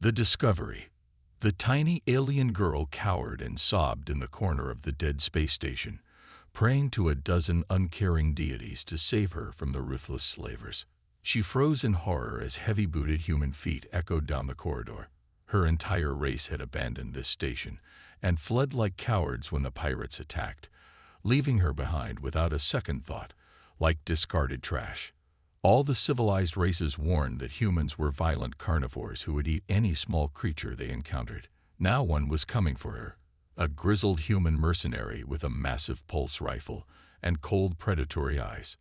The discovery. The tiny alien girl cowered and sobbed in the corner of the dead space station, praying to a dozen uncaring deities to save her from the ruthless slavers. She froze in horror as heavy-booted human feet echoed down the corridor. Her entire race had abandoned this station and fled like cowards when the pirates attacked, leaving her behind without a second thought, like discarded trash. All the civilized races warned that humans were violent carnivores who would eat any small creature they encountered. Now one was coming for her, a grizzled human mercenary with a massive pulse rifle and cold predatory eyes.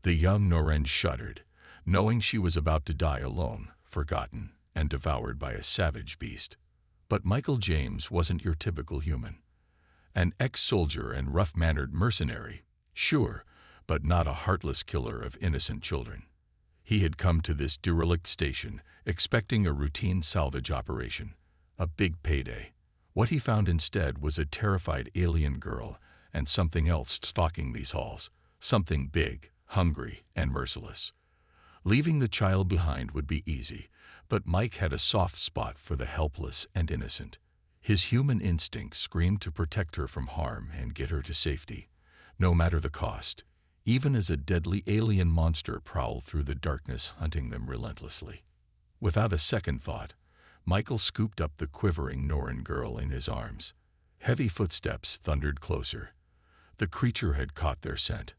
The young Noren shuddered, knowing she was about to die alone, forgotten, and devoured by a savage beast. But Michael James wasn't your typical human. An ex-soldier and rough-mannered mercenary, sure, but not a heartless killer of innocent children. He had come to this derelict station expecting a routine salvage operation, a big payday. What he found instead was a terrified alien girl and something else stalking these halls, something big, hungry, and merciless. Leaving the child behind would be easy, but Mike had a soft spot for the helpless and innocent. His human instinct screamed to protect her from harm and get her to safety, no matter the cost, even as a deadly alien monster prowled through the darkness hunting them relentlessly. Without a second thought, Michael scooped up the quivering Noren girl in his arms. Heavy footsteps thundered closer. The creature had caught their scent.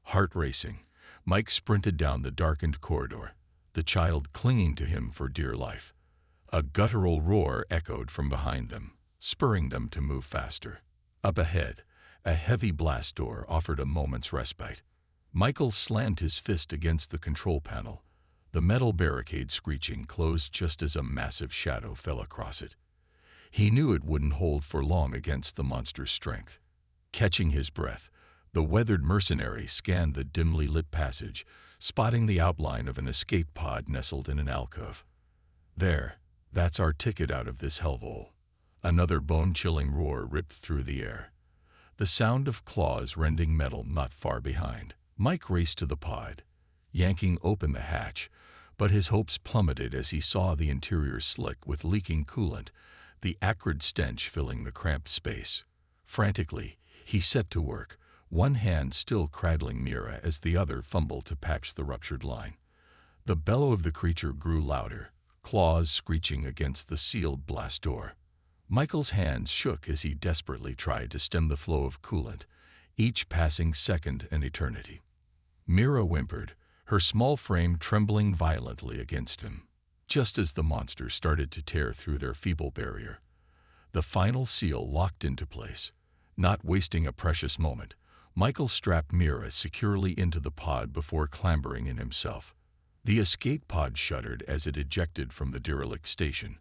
Heart racing, Mike sprinted down the darkened corridor, the child clinging to him for dear life. A guttural roar echoed from behind them, spurring them to move faster. Up ahead, a heavy blast door offered a moment's respite. Michael slammed his fist against the control panel, the metal barricade screeching closed just as a massive shadow fell across it. He knew it wouldn't hold for long against the monster's strength. Catching his breath, the weathered mercenary scanned the dimly lit passage, spotting the outline of an escape pod nestled in an alcove. There, that's our ticket out of this hellhole. Another bone-chilling roar ripped through the air, the sound of claws rending metal not far behind. Mike raced to the pod, yanking open the hatch, but his hopes plummeted as he saw the interior slick with leaking coolant, the acrid stench filling the cramped space. Frantically, he set to work, one hand still cradling Mira as the other fumbled to patch the ruptured line. The bellow of the creature grew louder, claws screeching against the sealed blast door. Michael's hands shook as he desperately tried to stem the flow of coolant, each passing second an eternity. Mira whimpered, her small frame trembling violently against him, just as the monster started to tear through their feeble barrier. The final seal locked into place. Not wasting a precious moment, Michael strapped Mira securely into the pod before clambering in himself. The escape pod shuddered as it ejected from the derelict station,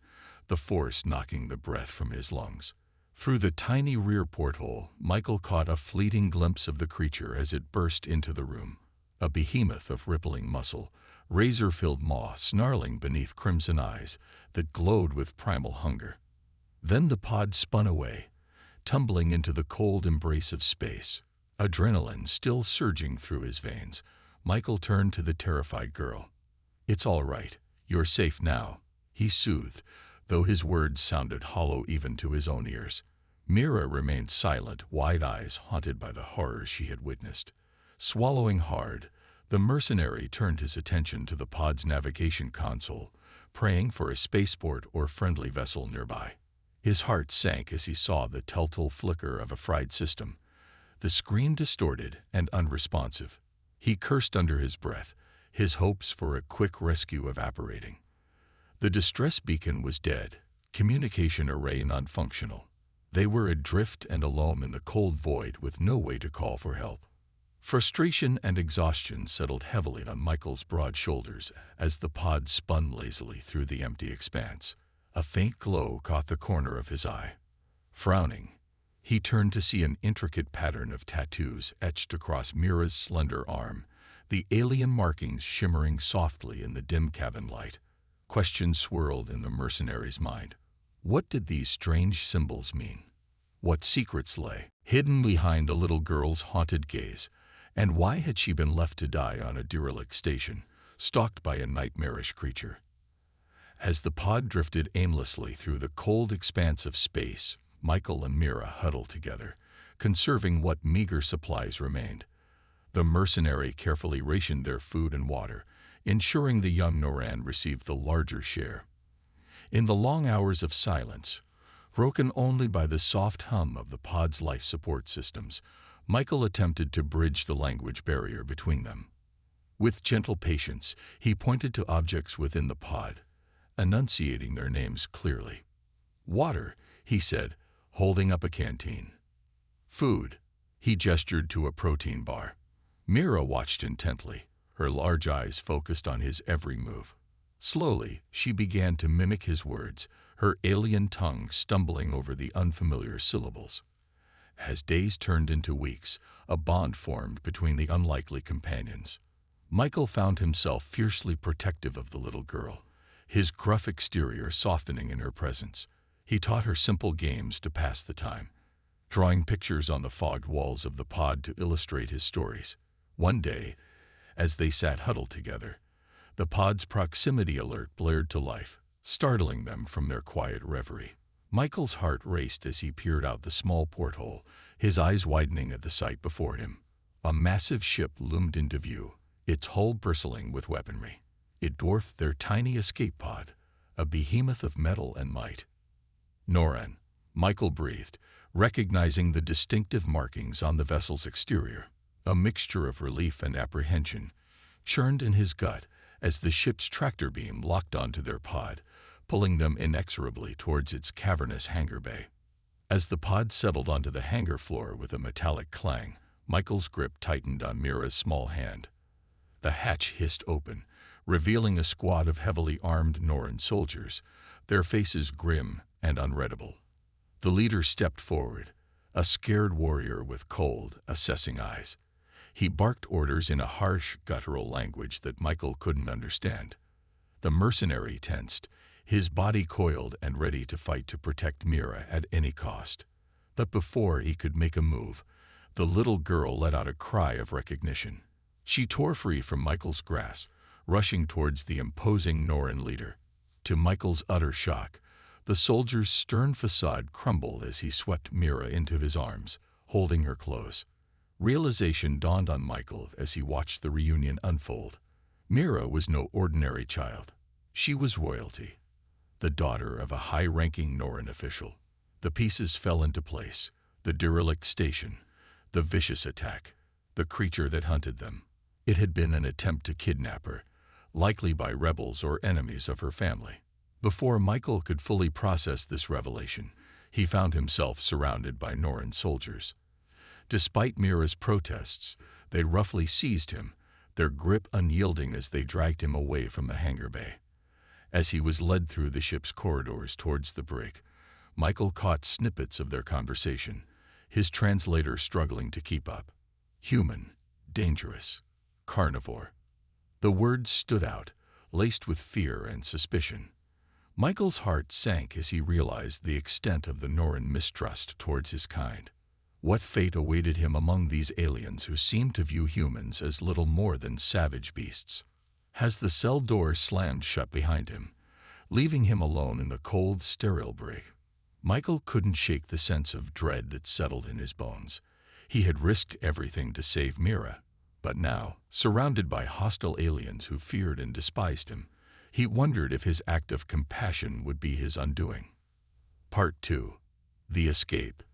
the force knocking the breath from his lungs. Through the tiny rear porthole, Michael caught a fleeting glimpse of the creature as it burst into the room. A behemoth of rippling muscle, razor-filled maw snarling beneath crimson eyes that glowed with primal hunger. Then the pod spun away, tumbling into the cold embrace of space. Adrenaline still surging through his veins, Michael turned to the terrified girl. "It's all right. You're safe now," he soothed, though his words sounded hollow even to his own ears. Mira remained silent, wide eyes haunted by the horror she had witnessed. Swallowing hard, the mercenary turned his attention to the pod's navigation console, praying for a spaceport or friendly vessel nearby. His heart sank as he saw the telltale flicker of a fried system, the screen distorted and unresponsive. He cursed under his breath, his hopes for a quick rescue evaporating. The distress beacon was dead, communication array non-functional. They were adrift and alone in the cold void with no way to call for help. Frustration and exhaustion settled heavily on Michael's broad shoulders as the pod spun lazily through the empty expanse. A faint glow caught the corner of his eye. Frowning, he turned to see an intricate pattern of tattoos etched across Mira's slender arm, the alien markings shimmering softly in the dim cabin light. Questions swirled in the mercenary's mind. What did these strange symbols mean? What secrets lay hidden behind the little girl's haunted gaze? And why had she been left to die on a derelict station, stalked by a nightmarish creature? As the pod drifted aimlessly through the cold expanse of space, Michael and Mira huddled together, conserving what meager supplies remained. The mercenary carefully rationed their food and water, ensuring the young Noran received the larger share. In the long hours of silence, broken only by the soft hum of the pod's life support systems, Michael attempted to bridge the language barrier between them. With gentle patience, he pointed to objects within the pod, enunciating their names clearly. "Water," he said, holding up a canteen. "Food," he gestured to a protein bar. Mira watched intently, her large eyes focused on his every move. Slowly, she began to mimic his words, her alien tongue stumbling over the unfamiliar syllables. As days turned into weeks, a bond formed between the unlikely companions. Michael found himself fiercely protective of the little girl, his gruff exterior softening in her presence. He taught her simple games to pass the time, drawing pictures on the fogged walls of the pod to illustrate his stories. One day, as they sat huddled together, the pod's proximity alert blared to life, startling them from their quiet reverie. Michael's heart raced as he peered out the small porthole, his eyes widening at the sight before him. A massive ship loomed into view, its hull bristling with weaponry. It dwarfed their tiny escape pod, a behemoth of metal and might. "Noran," Michael breathed, recognizing the distinctive markings on the vessel's exterior. A mixture of relief and apprehension churned in his gut as the ship's tractor beam locked onto their pod, pulling them inexorably towards its cavernous hangar bay. As the pod settled onto the hangar floor with a metallic clang, Michael's grip tightened on Mira's small hand. The hatch hissed open, revealing a squad of heavily armed Noran soldiers, their faces grim and unreadable. The leader stepped forward, a scared warrior with cold, assessing eyes. He barked orders in a harsh, guttural language that Michael couldn't understand. The mercenary tensed, his body coiled and ready to fight to protect Mira at any cost. But before he could make a move, the little girl let out a cry of recognition. She tore free from Michael's grasp, rushing towards the imposing Noran leader. To Michael's utter shock, the soldier's stern facade crumbled as he swept Mira into his arms, holding her close. Realization dawned on Michael as he watched the reunion unfold. Mira was no ordinary child. She was royalty, the daughter of a high-ranking Noran official. The pieces fell into place: the derelict station, the vicious attack, the creature that hunted them. It had been an attempt to kidnap her, likely by rebels or enemies of her family. Before Michael could fully process this revelation, he found himself surrounded by Noran soldiers. Despite Mira's protests, they roughly seized him, their grip unyielding as they dragged him away from the hangar bay. As he was led through the ship's corridors towards the brig, Michael caught snippets of their conversation, his translator struggling to keep up. Human, dangerous, carnivore. The words stood out, laced with fear and suspicion. Michael's heart sank as he realized the extent of the Noran mistrust towards his kind. What fate awaited him among these aliens who seemed to view humans as little more than savage beasts? As the cell door slammed shut behind him, leaving him alone in the cold, sterile brig, Michael couldn't shake the sense of dread that settled in his bones. He had risked everything to save Mira, but now, surrounded by hostile aliens who feared and despised him, he wondered if his act of compassion would be his undoing. Part 2. The Escape.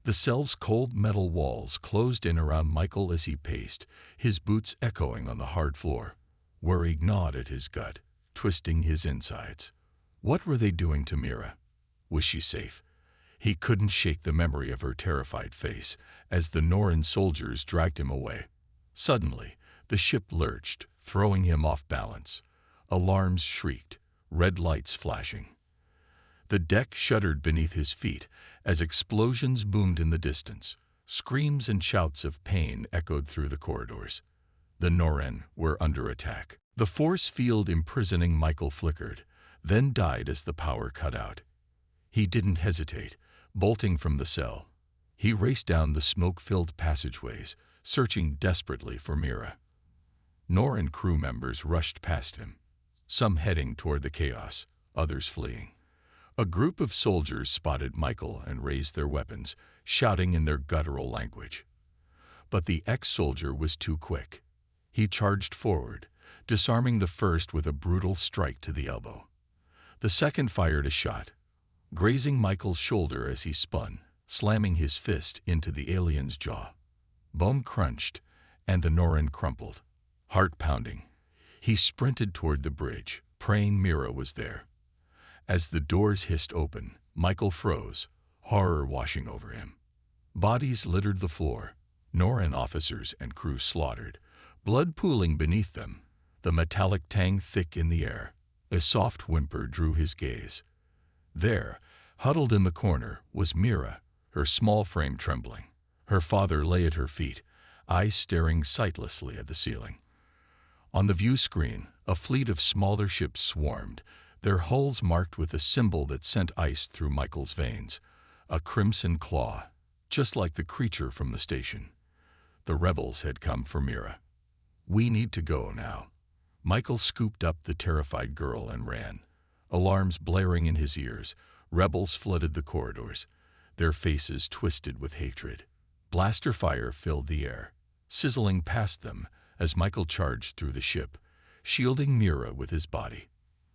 The cell's cold metal walls closed in around Michael as he paced, his boots echoing on the hard floor. Worry gnawed at his gut, twisting his insides. What were they doing to Mira? Was she safe? He couldn't shake the memory of her terrified face as the Noran soldiers dragged him away. Suddenly, the ship lurched, throwing him off balance. Alarms shrieked, red lights flashing. The deck shuddered beneath his feet as explosions boomed in the distance. Screams and shouts of pain echoed through the corridors. The Noran were under attack. The force field imprisoning Michael flickered, then died as the power cut out. He didn't hesitate, bolting from the cell. He raced down the smoke-filled passageways, searching desperately for Mira. Noran crew members rushed past him, some heading toward the chaos, others fleeing. A group of soldiers spotted Michael and raised their weapons, shouting in their guttural language. But the ex-soldier was too quick. He charged forward, disarming the first with a brutal strike to the elbow. The second fired a shot, grazing Michael's shoulder as he spun, slamming his fist into the alien's jaw. Bone crunched, and the Norrin crumpled. Heart pounding, he sprinted toward the bridge, praying Mira was there. As the doors hissed open, Michael froze, horror washing over him. Bodies littered the floor, Norrin officers and crew slaughtered, blood pooling beneath them, the metallic tang thick in the air. A soft whimper drew his gaze. There, huddled in the corner, was Mira, her small frame trembling. Her father lay at her feet, eyes staring sightlessly at the ceiling. On the view screen, a fleet of smaller ships swarmed, their hulls marked with a symbol that sent ice through Michael's veins, a crimson claw, just like the creature from the station. The rebels had come for Mira. "We need to go now." Michael scooped up the terrified girl and ran. Alarms blaring in his ears, rebels flooded the corridors, their faces twisted with hatred. Blaster fire filled the air, sizzling past them as Michael charged through the ship, shielding Mira with his body.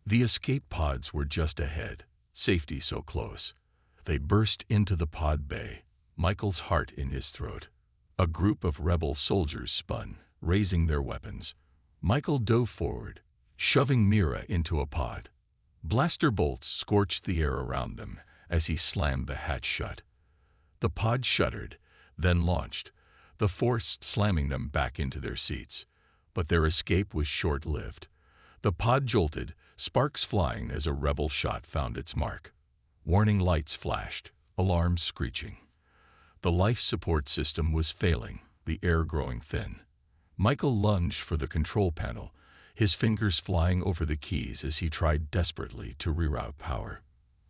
The escape pods were just ahead, safety so close. They burst into the pod bay, Michael's heart in his throat. A group of rebel soldiers spun, raising their weapons. Michael dove forward, shoving Mira into a pod. Blaster bolts scorched the air around them as he slammed the hatch shut. The pod shuddered, then launched, the force slamming them back into their seats. But their escape was short-lived. The pod jolted, sparks flying as a rebel shot found its mark. Warning lights flashed, alarms screeching. The life support system was failing, the air growing thin. Michael lunged for the control panel, his fingers flying over the keys as he tried desperately to reroute power.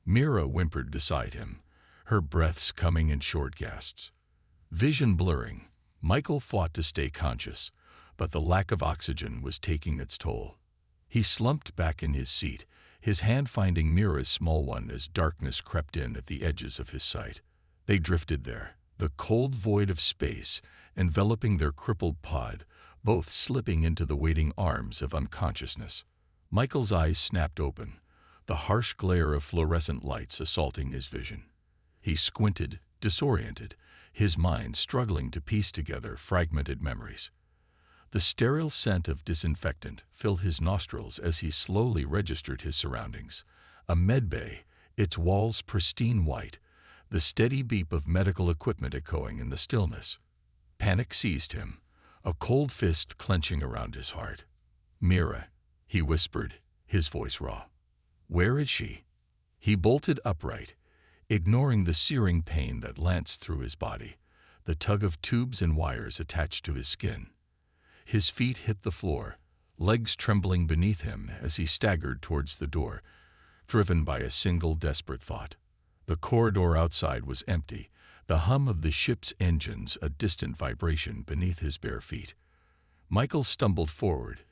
Mira whimpered beside him, her breaths coming in short gasps. Vision blurring, Michael fought to stay conscious, but the lack of oxygen was taking its toll. He slumped back in his seat, his hand finding Mira's small one as darkness crept in at the edges of his sight. They drifted there, the cold void of space enveloping their crippled pod, both slipping into the waiting arms of unconsciousness. Michael's eyes snapped open, the harsh glare of fluorescent lights assaulting his vision. He squinted, disoriented, his mind struggling to piece together fragmented memories. The sterile scent of disinfectant filled his nostrils as he slowly registered his surroundings. A medbay, its walls pristine white, the steady beep of medical equipment echoing in the stillness. Panic seized him, a cold fist clenching around his heart. "Mira," he whispered, his voice raw. "Where is she?" He bolted upright, ignoring the searing pain that lanced through his body, the tug of tubes and wires attached to his skin. His feet hit the floor, legs trembling beneath him as he staggered towards the door, driven by a single desperate thought. The corridor outside was empty, the hum of the ship's engines a distant vibration beneath his bare feet. Michael stumbled forward,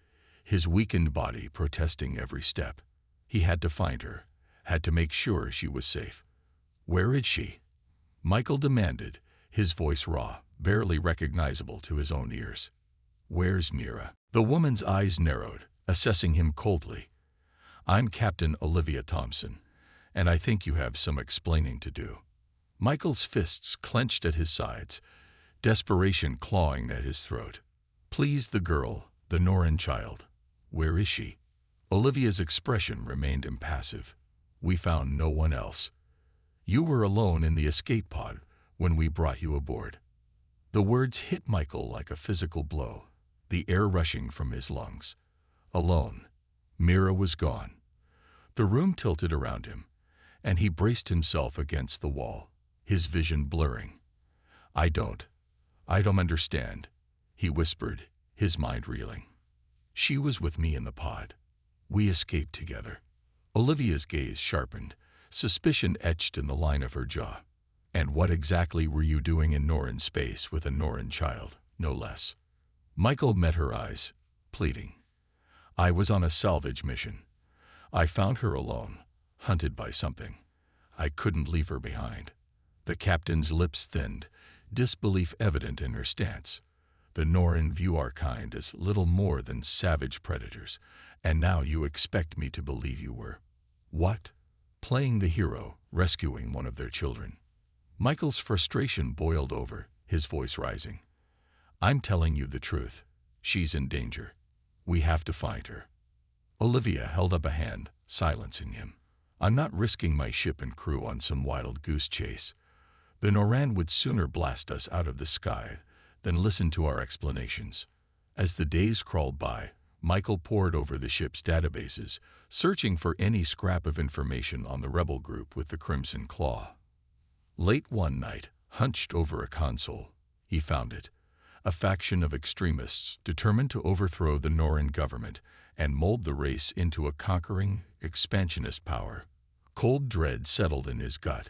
his weakened body protesting every step. He had to find her, had to make sure she was safe. "Where is she?" Michael demanded, his voice raw, barely recognizable to his own ears. "Where's Mira?" The woman's eyes narrowed, assessing him coldly. "I'm Captain Olivia Thompson, and I think you have some explaining to do." Michael's fists clenched at his sides, desperation clawing at his throat. "Please, the girl, the Norrin child. Where is she?" Olivia's expression remained impassive. "We found no one else. You were alone in the escape pod when we brought you aboard." The words hit Michael like a physical blow, the air rushing from his lungs. Alone. Mira was gone. The room tilted around him, and he braced himself against the wall, his vision blurring. I don't understand," he whispered, his mind reeling. "She was with me in the pod. We escaped together." Olivia's gaze sharpened, suspicion etched in the line of her jaw. "And what exactly were you doing in Norrin space with a Norrin child, no less?" Michael met her eyes, pleading. "I was on a salvage mission. I found her alone, hunted by something. I couldn't leave her behind. The captain's lips thinned, disbelief evident in her stance. The Norn view our kind as little more than savage predators, and now you expect me to believe you were. What? Playing the hero, rescuing one of their children. Michael's frustration boiled over, his voice rising. I'm telling you the truth. She's in danger. We have to find her. Olivia held up a hand, silencing him. I'm not risking my ship and crew on some wild goose chase. The Noran would sooner blast us out of the sky than listen to our explanations. As the days crawled by, Michael pored over the ship's databases, searching for any scrap of information on the rebel group with the Crimson Claw. Late one night, hunched over a console, he found it. A faction of extremists determined to overthrow the Noran government and mold the race into a conquering, expansionist power. Cold dread settled in his gut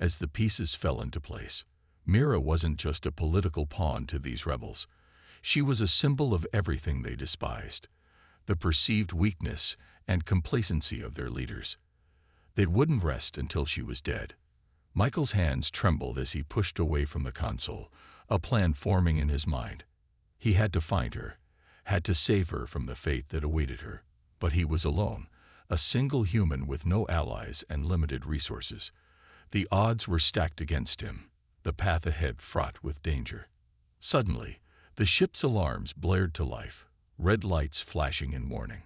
as the pieces fell into place. Mira wasn't just a political pawn to these rebels. She was a symbol of everything they despised, the perceived weakness and complacency of their leaders. They wouldn't rest until she was dead. Michael's hands trembled as he pushed away from the console, a plan forming in his mind. He had to find her, had to save her from the fate that awaited her. But he was alone, a single human with no allies and limited resources. The odds were stacked against him, the path ahead fraught with danger. Suddenly, the ship's alarms blared to life, red lights flashing in warning.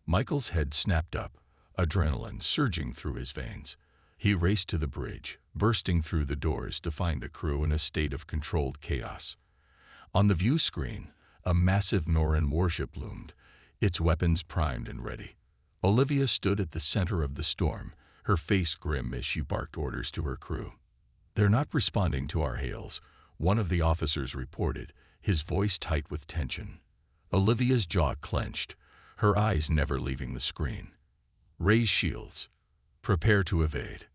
Michael's head snapped up, adrenaline surging through his veins. He raced to the bridge, bursting through the doors to find the crew in a state of controlled chaos. On the view screen, a massive Noran warship loomed, its weapons primed and ready. Olivia stood at the center of the storm, her face grim as she barked orders to her crew. They're not responding to our hails, one of the officers reported, his voice tight with tension. Olivia's jaw clenched, her eyes never leaving the screen. Raise shields. Prepare to evade.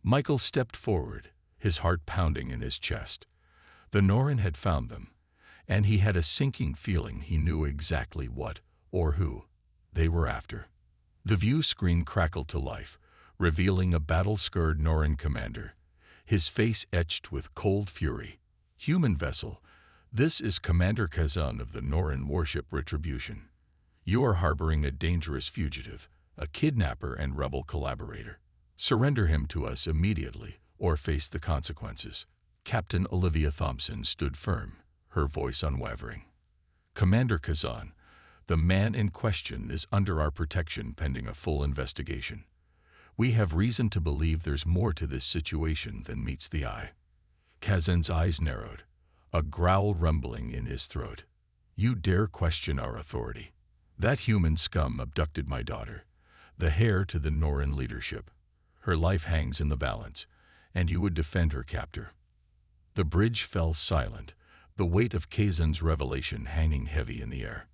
Michael stepped forward, his heart pounding in his chest. The Noran had found them, and he had a sinking feeling he knew exactly what, or who, they were after. The view screen crackled to life, revealing a battle-scarred Noran commander, his face etched with cold fury. Human vessel, this is Commander Kazan of the Noran warship Retribution. You are harboring a dangerous fugitive, a kidnapper and rebel collaborator. Surrender him to us immediately, or face the consequences. Captain Olivia Thompson stood firm, her voice unwavering. Commander Kazan, the man in question is under our protection pending a full investigation. We have reason to believe there's more to this situation than meets the eye. Kazan's eyes narrowed, a growl rumbling in his throat. You dare question our authority? That human scum abducted my daughter, the heir to the Noran leadership. Her life hangs in the balance, and you would defend her captor. The bridge fell silent, the weight of Kazan's revelation hanging heavy in the air.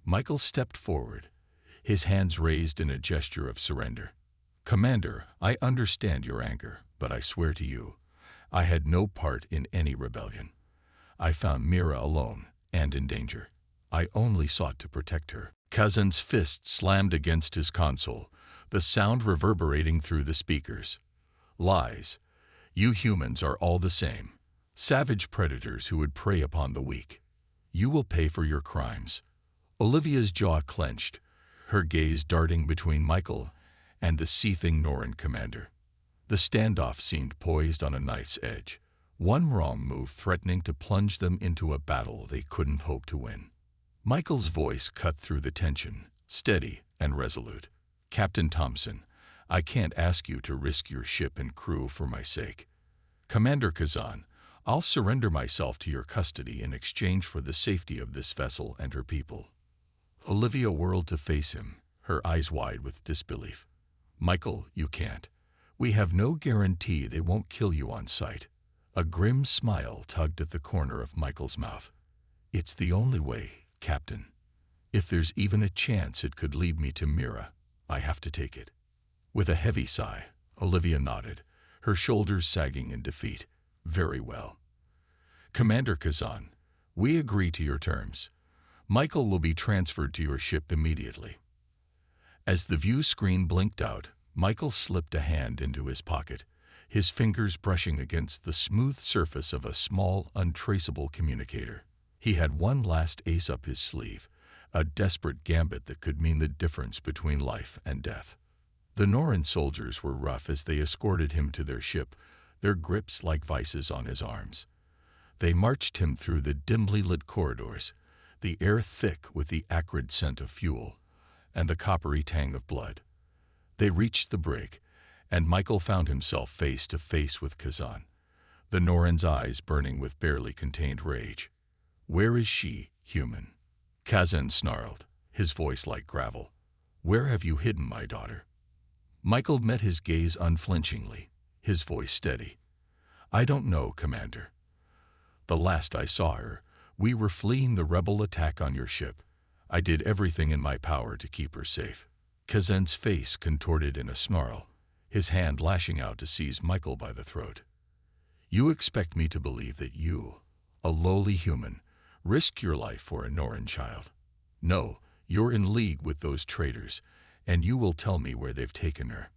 Michael stepped forward, his hands raised in a gesture of surrender. Commander, I understand your anger, but I swear to you, I had no part in any rebellion. I found Mira alone and in danger. I only sought to protect her. Kazan's fist slammed against his console, the sound reverberating through the speakers. Lies. You humans are all the same. Savage predators who would prey upon the weak. You will pay for your crimes. Olivia's jaw clenched, her gaze darting between Michael and the seething Noran commander. The standoff seemed poised on a knife's edge, one wrong move threatening to plunge them into a battle they couldn't hope to win. Michael's voice cut through the tension, steady and resolute. Captain Thompson, I can't ask you to risk your ship and crew for my sake. Commander Kazan, I'll surrender myself to your custody in exchange for the safety of this vessel and her people. Olivia whirled to face him, her eyes wide with disbelief. Michael, you can't. We have no guarantee they won't kill you on sight. A grim smile tugged at the corner of Michael's mouth. It's the only way, Captain. If there's even a chance it could lead me to Mira, I have to take it. With a heavy sigh, Olivia nodded, her shoulders sagging in defeat. Very well. Commander Kazan, we agree to your terms. Michael will be transferred to your ship immediately. As the view screen blinked out, Michael slipped a hand into his pocket, his fingers brushing against the smooth surface of a small, untraceable communicator. He had one last ace up his sleeve, a desperate gambit that could mean the difference between life and death. The Norran soldiers were rough as they escorted him to their ship, their grips like vices on his arms. They marched him through the dimly lit corridors, the air thick with the acrid scent of fuel and the coppery tang of blood. They reached the brig, and Michael found himself face to face with Kazan, the Norran's eyes burning with barely contained rage. "Where is she, human?" Kazan snarled, his voice like gravel. "Where have you hidden my daughter?" Michael met his gaze unflinchingly, his voice steady. "I don't know, Commander. The last I saw her, we were fleeing the rebel attack on your ship. I did everything in my power to keep her safe." Kazan's face contorted in a snarl, his hand lashing out to seize Michael by the throat. "You expect me to believe that you, a lowly human, risk your life for a Norran child? No, you're in league with those traitors, and you will tell me where they've taken her."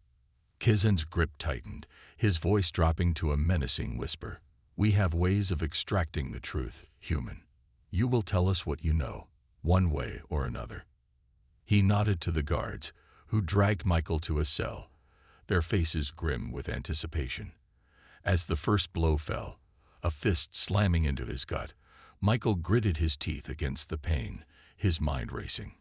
Kazan's grip tightened, his voice dropping to a menacing whisper. "We have ways of extracting the truth, human. You will tell us what you know, one way or another." He nodded to the guards, who dragged Michael to a cell, their faces grim with anticipation. As the first blow fell, a fist slamming into his gut, Michael gritted his teeth against the pain, his mind racing.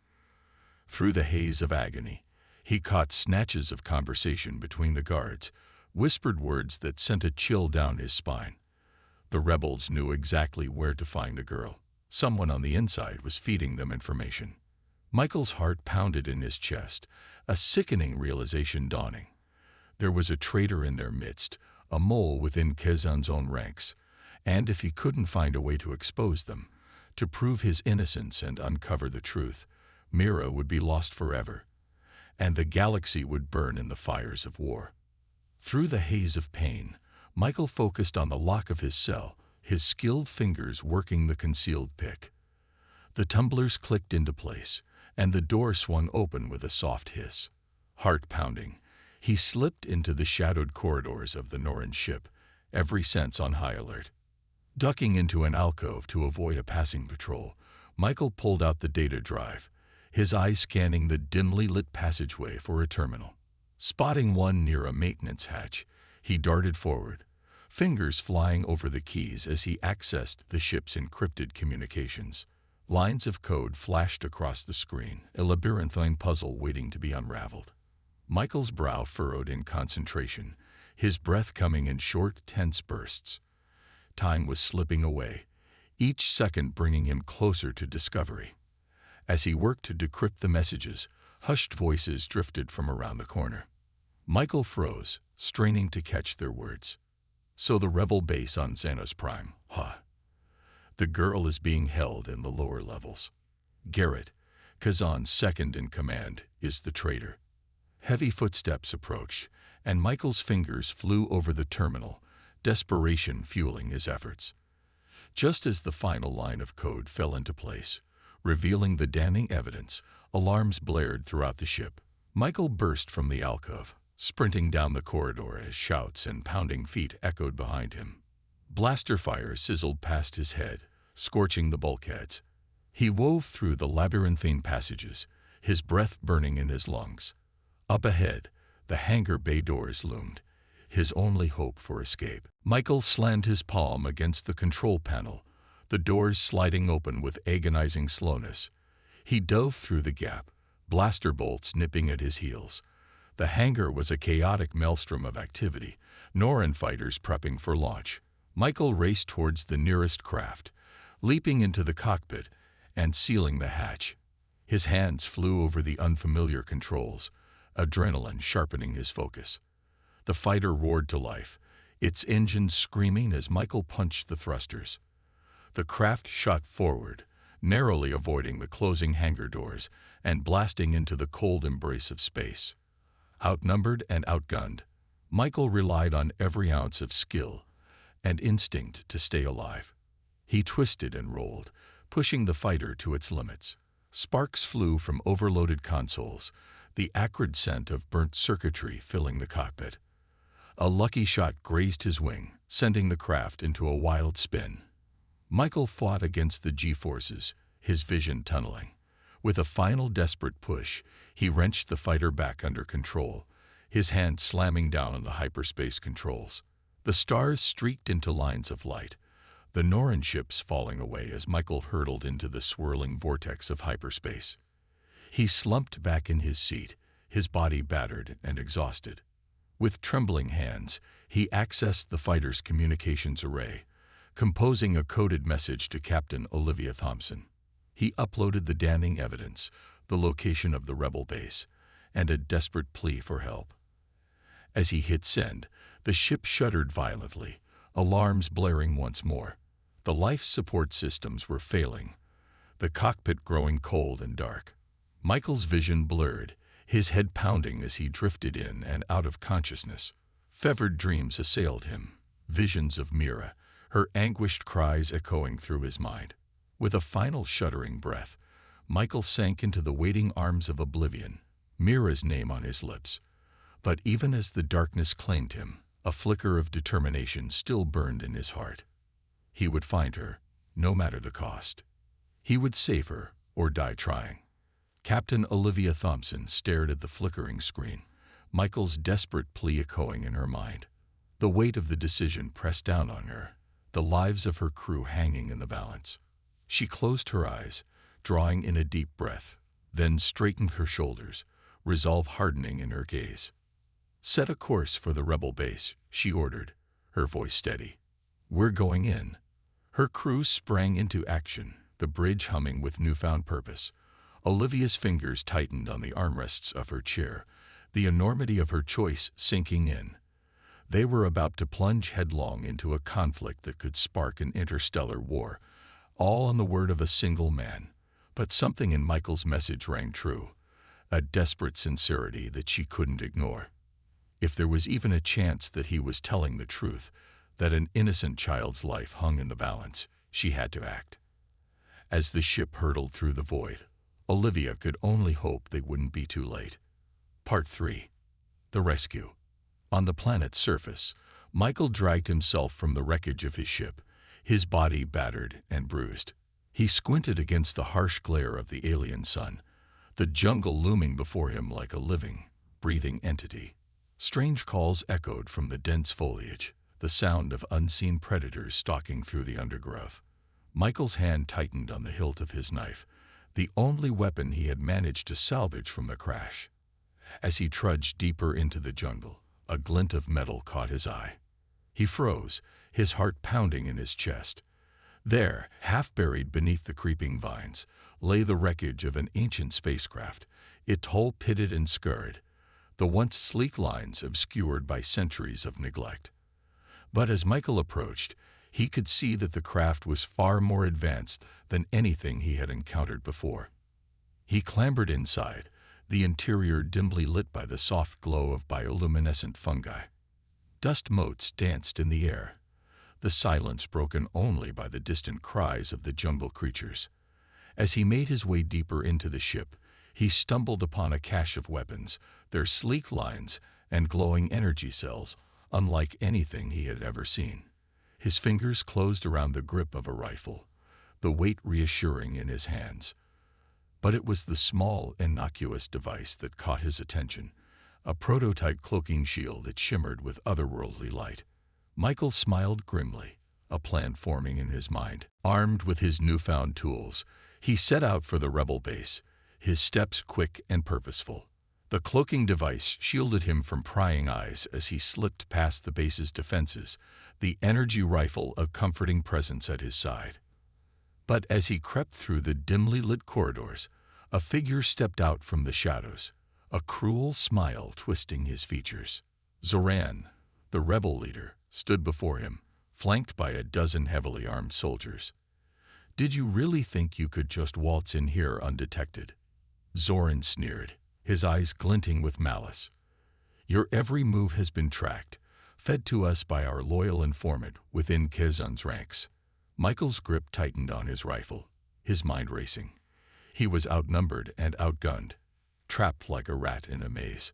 Through the haze of agony, he caught snatches of conversation between the guards, whispered words that sent a chill down his spine. The rebels knew exactly where to find the girl. Someone on the inside was feeding them information. Michael's heart pounded in his chest, a sickening realization dawning. There was a traitor in their midst, a mole within Kazan's own ranks, and if he couldn't find a way to expose them, to prove his innocence and uncover the truth, Mira would be lost forever, and the galaxy would burn in the fires of war. Through the haze of pain, Michael focused on the lock of his cell, his skilled fingers working the concealed pick. The tumblers clicked into place, and the door swung open with a soft hiss. Heart pounding, he slipped into the shadowed corridors of the Norran ship, every sense on high alert. Ducking into an alcove to avoid a passing patrol, Michael pulled out the data drive, his eyes scanning the dimly lit passageway for a terminal. Spotting one near a maintenance hatch, he darted forward, fingers flying over the keys as he accessed the ship's encrypted communications. Lines of code flashed across the screen, a labyrinthine puzzle waiting to be unraveled. Michael's brow furrowed in concentration, his breath coming in short, tense bursts. Time was slipping away, each second bringing him closer to discovery. As he worked to decrypt the messages, hushed voices drifted from around the corner. Michael froze, straining to catch their words. "So the rebel base on Xanos Prime, huh? The girl is being held in the lower levels. Garrett, Kazan's second in command, is the traitor." Heavy footsteps approached, and Michael's fingers flew over the terminal, desperation fueling his efforts. Just as the final line of code fell into place, revealing the damning evidence, alarms blared throughout the ship. Michael burst from the alcove, sprinting down the corridor as shouts and pounding feet echoed behind him. Blaster fire sizzled past his head, scorching the bulkheads. He wove through the labyrinthine passages, his breath burning in his lungs. Up ahead, the hangar bay doors loomed, his only hope for escape. Michael slammed his palm against the control panel, the doors sliding open with agonizing slowness. He dove through the gap, blaster bolts nipping at his heels. The hangar was a chaotic maelstrom of activity, Norran fighters prepping for launch. Michael raced towards the nearest craft, leaping into the cockpit and sealing the hatch. His hands flew over the unfamiliar controls, adrenaline sharpening his focus. The fighter roared to life, its engines screaming as Michael punched the thrusters. The craft shot forward, narrowly avoiding the closing hangar doors and blasting into the cold embrace of space. Outnumbered and outgunned, Michael relied on every ounce of skill and instinct to stay alive. He twisted and rolled, pushing the fighter to its limits. Sparks flew from overloaded consoles, the acrid scent of burnt circuitry filling the cockpit. A lucky shot grazed his wing, sending the craft into a wild spin. Michael fought against the G-forces, his vision tunneling. With a final desperate push, he wrenched the fighter back under control, his hand slamming down on the hyperspace controls. The stars streaked into lines of light, the Norran ships falling away as Michael hurtled into the swirling vortex of hyperspace. He slumped back in his seat, his body battered and exhausted. With trembling hands, he accessed the fighter's communications array, composing a coded message to Captain Olivia Thompson. He uploaded the damning evidence, the location of the rebel base, and a desperate plea for help. As he hit send, the ship shuddered violently, alarms blaring once more. The life support systems were failing, the cockpit growing cold and dark. Michael's vision blurred, his head pounding as he drifted in and out of consciousness. Fevered dreams assailed him, visions of Mira, her anguished cries echoing through his mind. With a final shuddering breath, Michael sank into the waiting arms of oblivion, Mira's name on his lips. But even as the darkness claimed him, a flicker of determination still burned in his heart. He would find her, no matter the cost. He would save her, or die trying. Captain Olivia Thompson stared at the flickering screen, Michael's desperate plea echoing in her mind. The weight of the decision pressed down on her, the lives of her crew hanging in the balance. She closed her eyes, drawing in a deep breath, then straightened her shoulders, resolve hardening in her gaze. "Set a course for the rebel base," she ordered, her voice steady. "We're going in." Her crew sprang into action, the bridge humming with newfound purpose. Olivia's fingers tightened on the armrests of her chair, the enormity of her choice sinking in. They were about to plunge headlong into a conflict that could spark an interstellar war, all on the word of a single man. But something in Michael's message rang true, a desperate sincerity that she couldn't ignore. If there was even a chance that he was telling the truth, that an innocent child's life hung in the balance, she had to act. As the ship hurtled through the void, Olivia could only hope they wouldn't be too late. Part 3. The Rescue. On the planet's surface, Michael dragged himself from the wreckage of his ship, his body battered and bruised. He squinted against the harsh glare of the alien sun, the jungle looming before him like a living, breathing entity. Strange calls echoed from the dense foliage, the sound of unseen predators stalking through the undergrowth. Michael's hand tightened on the hilt of his knife, the only weapon he had managed to salvage from the crash. As he trudged deeper into the jungle, a glint of metal caught his eye. He froze, his heart pounding in his chest. There, half buried beneath the creeping vines, lay the wreckage of an ancient spacecraft, its hull pitted and scarred, the once sleek lines obscured by centuries of neglect. But as Michael approached, he could see that the craft was far more advanced than anything he had encountered before. He clambered inside, the interior dimly lit by the soft glow of bioluminescent fungi. Dust motes danced in the air, the silence broken only by the distant cries of the jungle creatures. As he made his way deeper into the ship, he stumbled upon a cache of weapons, their sleek lines and glowing energy cells, unlike anything he had ever seen. His fingers closed around the grip of a rifle, the weight reassuring in his hands. But it was the small, innocuous device that caught his attention, a prototype cloaking shield that shimmered with otherworldly light. Michael smiled grimly, a plan forming in his mind. Armed with his newfound tools, he set out for the rebel base, his steps quick and purposeful. The cloaking device shielded him from prying eyes as he slipped past the base's defenses, the energy rifle a comforting presence at his side. But as he crept through the dimly lit corridors, a figure stepped out from the shadows, a cruel smile twisting his features. Zoran, the rebel leader, stood before him, flanked by a dozen heavily armed soldiers. "Did you really think you could just waltz in here undetected?" Zoran sneered, his eyes glinting with malice. "Your every move has been tracked, fed to us by our loyal informant within Kezan's ranks." Michael's grip tightened on his rifle, his mind racing. He was outnumbered and outgunned. trapped like a rat in a maze.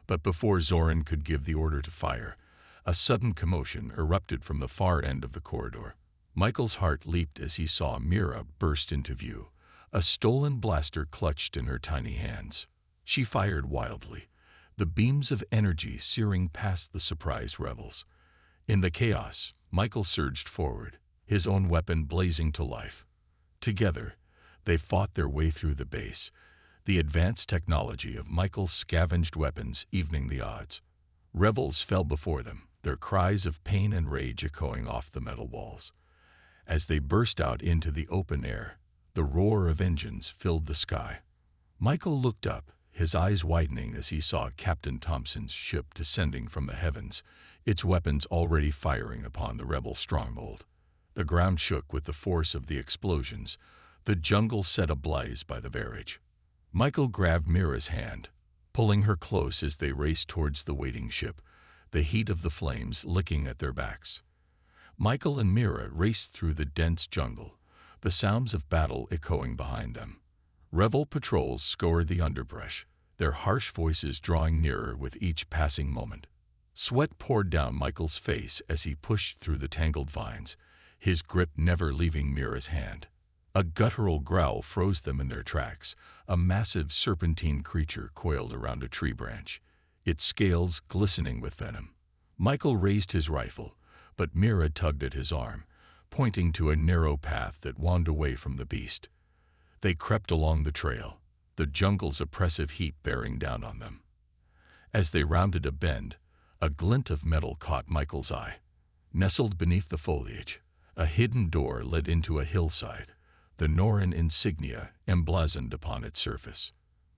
But before Zoran could give the order to fire, a sudden commotion erupted from the far end of the corridor. Michael's heart leaped as he saw Mira burst into view, a stolen blaster clutched in her tiny hands. She fired wildly, the beams of energy searing past the surprised rebels. In the chaos, Michael surged forward, his own weapon blazing to life. Together, they fought their way through the base, the advanced technology of Michael's scavenged weapons evening the odds. Rebels fell before them, their cries of pain and rage echoing off the metal walls. As they burst out into the open air, the roar of engines filled the sky. Michael looked up, his eyes widening as he saw Captain Thompson's ship descending from the heavens, its weapons already firing upon the rebel stronghold. The ground shook with the force of the explosions, the jungle set ablaze by the barrage. Michael grabbed Mira's hand, pulling her close as they raced towards the waiting ship, the heat of the flames licking at their backs. Michael and Mira raced through the dense jungle, the sounds of battle echoing behind them. Rebel patrols scoured the underbrush, their harsh voices drawing nearer with each passing moment. Sweat poured down Michael's face as he pushed through the tangled vines, his grip never leaving Mira's hand. A guttural growl froze them in their tracks, a massive serpentine creature coiled around a tree branch, its scales glistening with venom. Michael raised his rifle, but Mira tugged at his arm, pointing to a narrow path that wound away from the beast. They crept along the trail, the jungle's oppressive heat bearing down on them. As they rounded a bend, a glint of metal caught Michael's eye. Nestled beneath the foliage, a hidden door led into a hillside, the Norran insignia emblazoned upon its surface.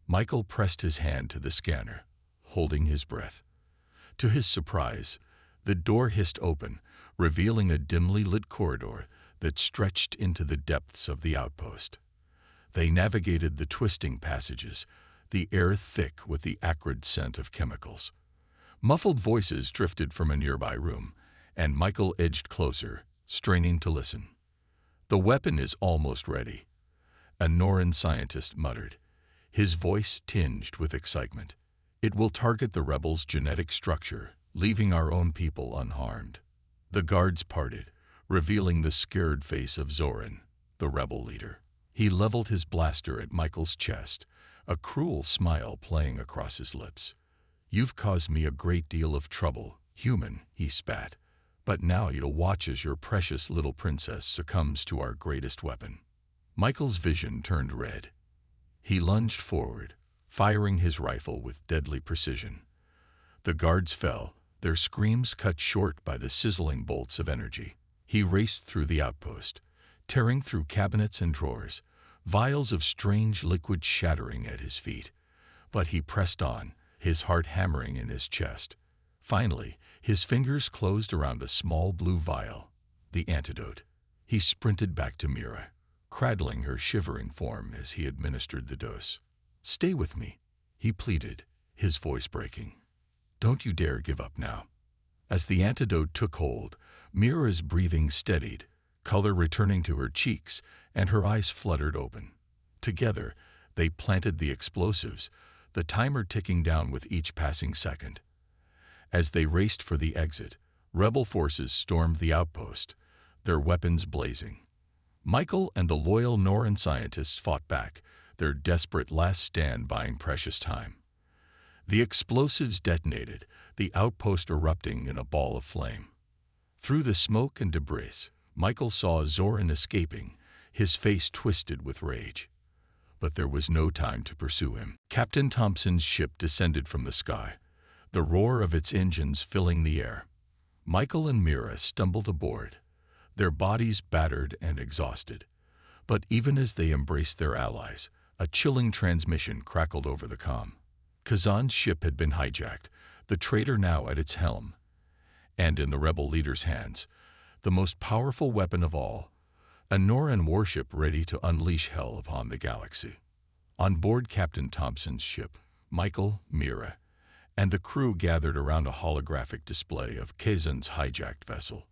Michael pressed his hand to the scanner, holding his breath. To his surprise, the door hissed open, revealing a dimly lit corridor that stretched into the depths of the outpost. They navigated the twisting passages, the air thick with the acrid scent of chemicals. Muffled voices drifted from a nearby room, and Michael edged closer, straining to listen. "The weapon is almost ready," a Norran scientist muttered, his voice tinged with excitement. "It will target the rebels' genetic structure, leaving our own people unharmed." The guards parted, revealing the scared face of Zoran, the rebel leader. He leveled his blaster at Michael's chest, a cruel smile playing across his lips. "You've caused me a great deal of trouble, human," he spat. "But now you'll watch as your precious little princess succumbs to our greatest weapon." Michael's vision turned red. He lunged forward, firing his rifle with deadly precision. The guards fell, their screams cut short by the sizzling bolts of energy. He raced through the outpost, tearing through cabinets and drawers, vials of strange liquid shattering at his feet. But he pressed on, his heart hammering in his chest. Finally, his fingers closed around a small blue vial, the antidote. He sprinted back to Mira, cradling her shivering form as he administered the dose. "Stay with me," he pleaded, his voice breaking. "Don't you dare give up now." As the antidote took hold, Mira's breathing steadied, color returning to her cheeks, and her eyes fluttered open. Together, they planted the explosives, the timer ticking down with each passing second. As they raced for the exit, rebel forces stormed the outpost, their weapons blazing. Michael and the loyal Norran scientists fought back, their desperate last stand buying precious time. The explosives detonated, the outpost erupting in a ball of flame. Through the smoke and debris, Michael saw Zoran escaping, his face twisted with rage. But there was no time to pursue him. Captain Thompson's ship descended from the sky, the roar of its engines filling the air. Michael and Mira stumbled aboard, their bodies battered and exhausted. But even as they embraced their allies, a chilling transmission crackled over the comm. Kazan's ship had been hijacked, the traitor now at its helm. And in the rebel leader's hands, the most powerful weapon of all, a Norran warship ready to unleash hell upon the galaxy. On board Captain Thompson's ship, Michael, Mira, and the crew gathered around a holographic display of Kazan's hijacked vessel.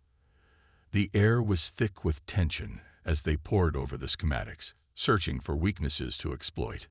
The air was thick with tension as they pored over the schematics, searching for weaknesses to exploit.